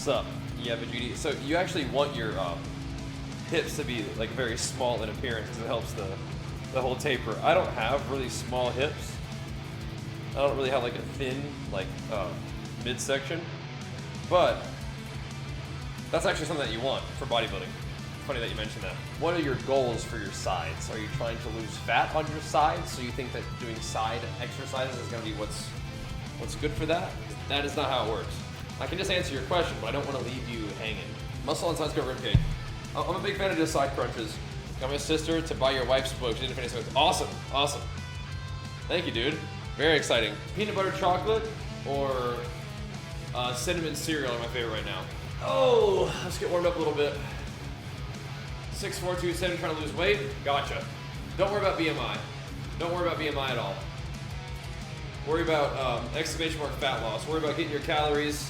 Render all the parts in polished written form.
up? Yeah, Vegeta. So you actually want your hips to be like very small in appearance because it helps the whole taper. I don't have really small hips. I don't really have like a thin like midsection, but that's actually something that you want for bodybuilding. It's funny that you mentioned that. What are your goals for your sides? Are you trying to lose fat on your sides? So you think that doing side exercises is going to be what's good for that? That is not how it works. I can just answer your question, but I don't want to leave you hanging. Muscle on sides, go ribcage. I'm a big fan of just side crunches. Got my sister to buy your wife's book. She didn't finish it. Awesome, awesome. Thank you, dude. Very exciting. Peanut butter chocolate or cinnamon cereal are my favorite right now. Oh, let's get warmed up a little bit. 6'4", 270, trying to lose weight. Gotcha. Don't worry about BMI. Don't worry about BMI at all. Worry about exclamation mark fat loss. Worry about getting your calories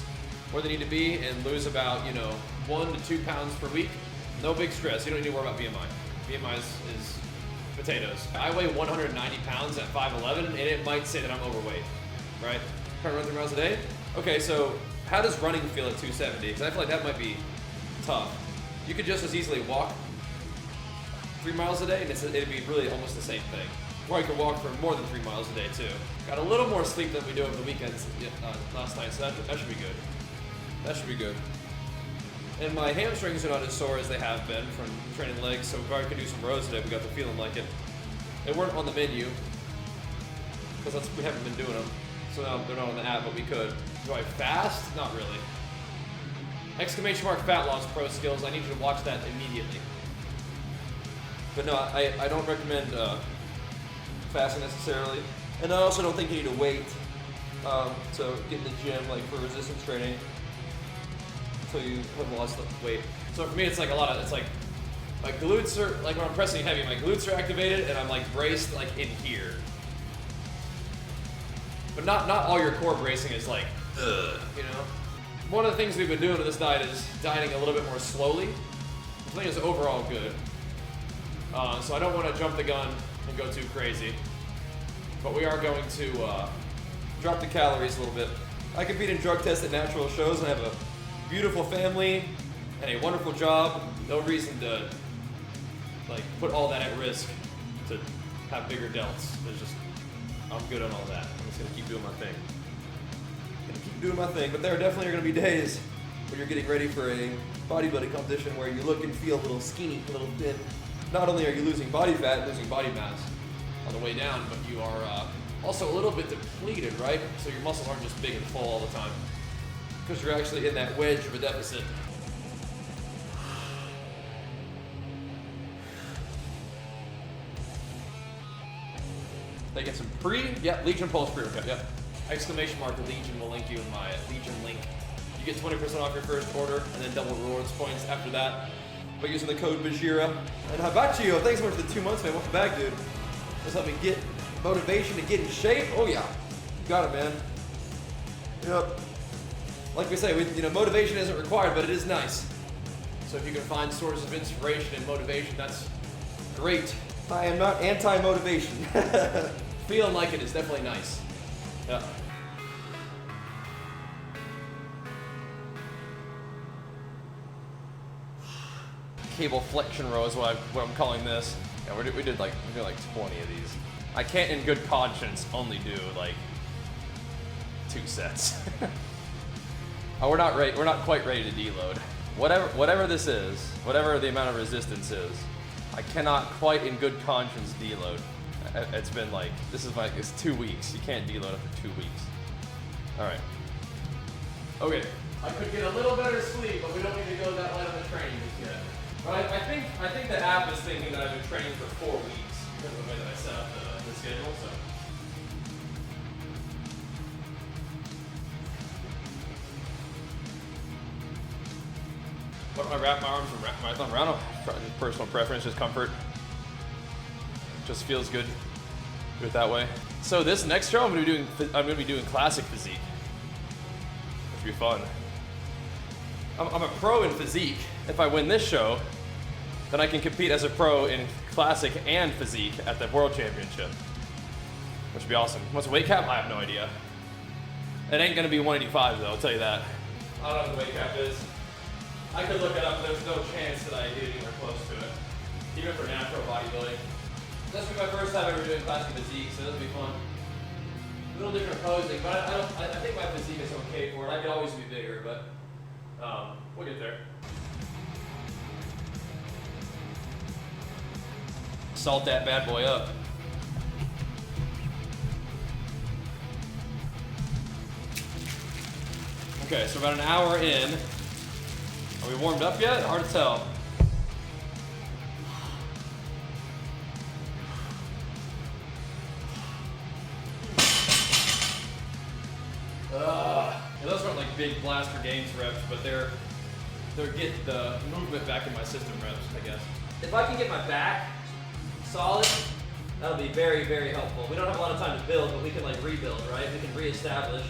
where they need to be and lose about 1 to 2 pounds per week. No big stress. You don't need to worry about BMI. BMI is potatoes. I weigh 190 pounds at 5'11", and it might say that I'm overweight, right? Trying to run 3 miles a day? Okay, so how does running feel at 270? Because I feel like that might be tough. You could just as easily walk 3 miles a day, and it'd be really almost the same thing. Or I could walk for more than 3 miles a day too. Got a little more sleep than we do over the weekends last night, so that should be good. That should be good. And my hamstrings are not as sore as they have been from training legs, so if I could do some rows today, we got the feeling like it. They weren't on the menu, because we haven't been doing them. So now they're not on the app, but we could. Do I fast? Not really. Exclamation mark fat loss pro skills. I need you to watch that immediately. But no, I don't recommend fasting necessarily. And I also don't think you need to wait to get in the gym, like for resistance training, until you have lost the weight. So for me, it's like it's like my glutes are, like when I'm pressing heavy, my glutes are activated and I'm like braced like in here. But not all your core bracing is like, One of the things we've been doing with this diet is dieting a little bit more slowly. I think it's overall good. So I don't want to jump the gun and go too crazy. But we are going to drop the calories a little bit. I compete in drug tests at natural shows and I have a beautiful family and a wonderful job. No reason to like put all that at risk to have bigger delts. I'm good on all that. I'm just gonna keep doing my thing. But there definitely are gonna be days when you're getting ready for a bodybuilding competition where you look and feel a little skinny, a little thin. Not only are you losing body fat, losing body mass on the way down, but you are also a little bit depleted, right? So your muscles aren't just big and full all the time, because you're actually in that wedge of a deficit. They get some Legion Pulse pre-workout, yep. Exclamation mark Legion will link you in my Legion link. You get 20% off your first order and then double rewards points after that by using the code Bajheera. And Hibachi-o, thanks so much for the 2 months, man. Welcome back, dude. Just help me get motivation to get in shape. Oh yeah, got it, man. Yep. Like we say, motivation isn't required, but it is nice. So if you can find sources of inspiration and motivation, that's great. I am not anti-motivation. Feeling like it is definitely nice. Yeah. Cable flexion row is what I'm calling this. Yeah, we did like 20 of these. I can't in good conscience only do like 2 sets. We're not quite ready to deload. Whatever this is, whatever the amount of resistance is, I cannot quite in good conscience deload. It's been like, it's 2 weeks. You can't deload after 2 weeks. All right. Okay. I could get a little better sleep, but we don't need to go that light on the training just yet. But I think the app is thinking that I've been training for 4 weeks because of the way that I set up the schedule. So. What, I wrap my arms and my thumb around them? Personal preference, just comfort. Just feels good. Do it that way. So this next show, I'm gonna be doing classic physique. Which will be fun. I'm a pro in physique. If I win this show, then I can compete as a pro in classic and physique at the World Championship, which would be awesome. What's the weight cap? I have no idea. It ain't gonna be 185 though, I'll tell you that. I don't know what the weight cap is. I could look it up, but there's no chance that I get anywhere close to it. Even for natural bodybuilding. This will be my first time ever doing classic physique, so this will be fun. A little different posing, but I think my physique is okay for it. I could always be bigger, but we'll get there. Salt that bad boy up. Okay, so about an hour in. Are we warmed up yet? Hard to tell. Those aren't like big blaster gains reps, but they're getting the movement back in my system reps, I guess. If I can get my back solid, that'll be very, very helpful. We don't have a lot of time to build, but we can like rebuild, right? We can reestablish.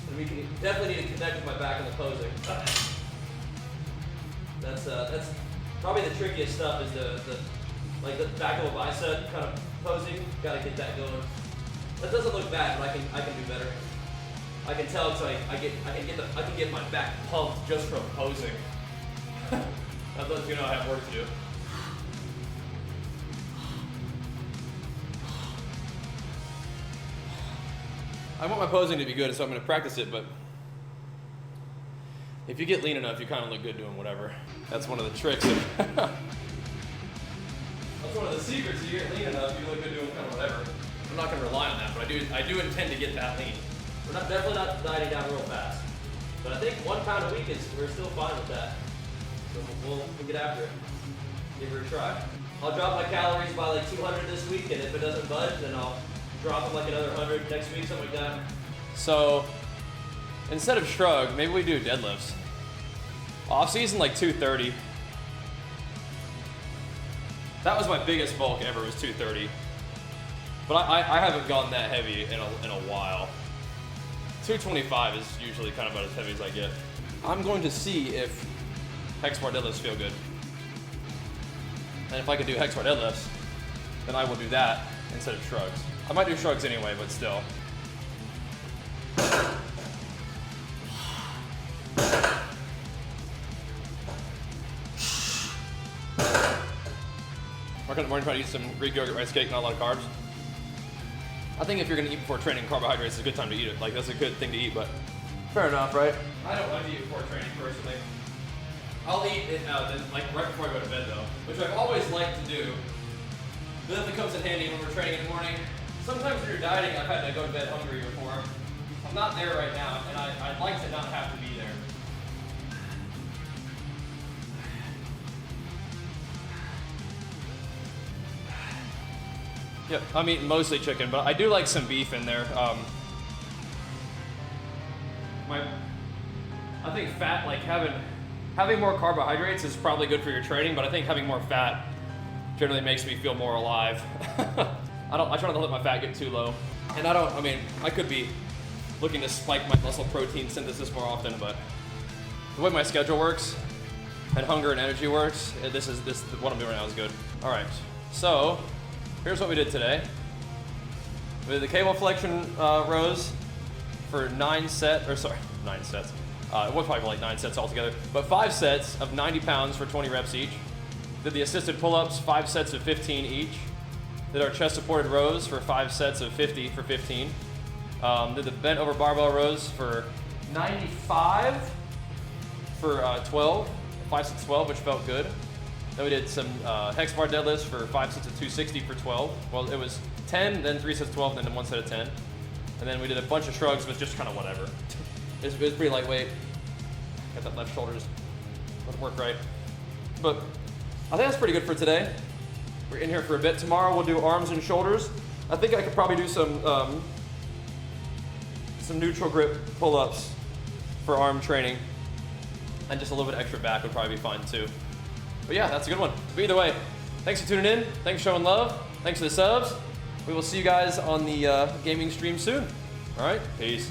And we can definitely need to connect with my back in the posing. That's probably the trickiest stuff is the back of a bicep kind of posing. Gotta get that going. That doesn't look bad, but I can do better. I can tell because I can get my back pumped just from posing. That lets you know I have work to do. I want my posing to be good, so I'm going to practice it, but if you get lean enough, you kind of look good doing whatever. That's one of the tricks. That's one of the secrets. You get lean enough, you look good doing kind of whatever. I'm not going to rely on that, but I do intend to get that lean. We're definitely not dieting down real fast, but I think 1 pound a week we're still fine with that. So we'll get after it. Give her a try. I'll drop my calories by like 200 this week, and if it doesn't budge, then I'll drop them like another 100 next week, something like that. So instead of shrug, maybe we do deadlifts. Off season, like 230. That was my biggest bulk ever, was 230. But I haven't gone that heavy in a while. 225 is usually kind of about as heavy as I get. I'm going to see if hex bar deadlifts feel good. And if I can do hex bar deadlifts, then I will do that instead of shrugs. I might do shrugs anyway, but still. Mark in the morning, try to eat some Greek yogurt rice cake, not a lot of carbs. I think if you're gonna eat before training, carbohydrates is a good time to eat it. Like, that's a good thing to eat, but fair enough, right? I don't like to eat before training, personally. I'll eat it like right before I go to bed, though, which I've always liked to do. But then it comes in handy when we're training in the morning. Sometimes when you're dieting, I've had to go to bed hungry before. I'm not there right now, and I'd like to not have to be there. Yep, I'm eating mostly chicken, but I do like some beef in there. I think fat, like having more carbohydrates is probably good for your training, but I think having more fat generally makes me feel more alive. I try not to let my fat get too low. And I could be looking to spike my muscle protein synthesis more often, but the way my schedule works and hunger and energy works, what I'm doing right now is good. All right, so here's what we did today. We did the cable flexion rows for 9 sets. It was probably like 9 sets altogether, but 5 sets of 90 pounds for 20 reps each. Did the assisted pull-ups, 5 sets of 15 each. Did our chest supported rows for 5 sets of 50 for 15. Did the bent over barbell rows for 95 for 12, 5 sets of 12, which felt good. Then we did some hex bar deadlifts for 5 sets of 260 for 12. Well, it was 10, then 3 sets of 12, and then 1 set of 10. And then we did a bunch of shrugs, but just kind of whatever. It was pretty lightweight. Got that left shoulder just doesn't work right. But I think that's pretty good for today. We're in here for a bit. Tomorrow we'll do arms and shoulders. I think I could probably do some neutral grip pull-ups for arm training. And just a little bit extra back would probably be fine too. But yeah, that's a good one. But either way, thanks for tuning in. Thanks for showing love. Thanks for the subs. We will see you guys on the gaming stream soon. All right, peace.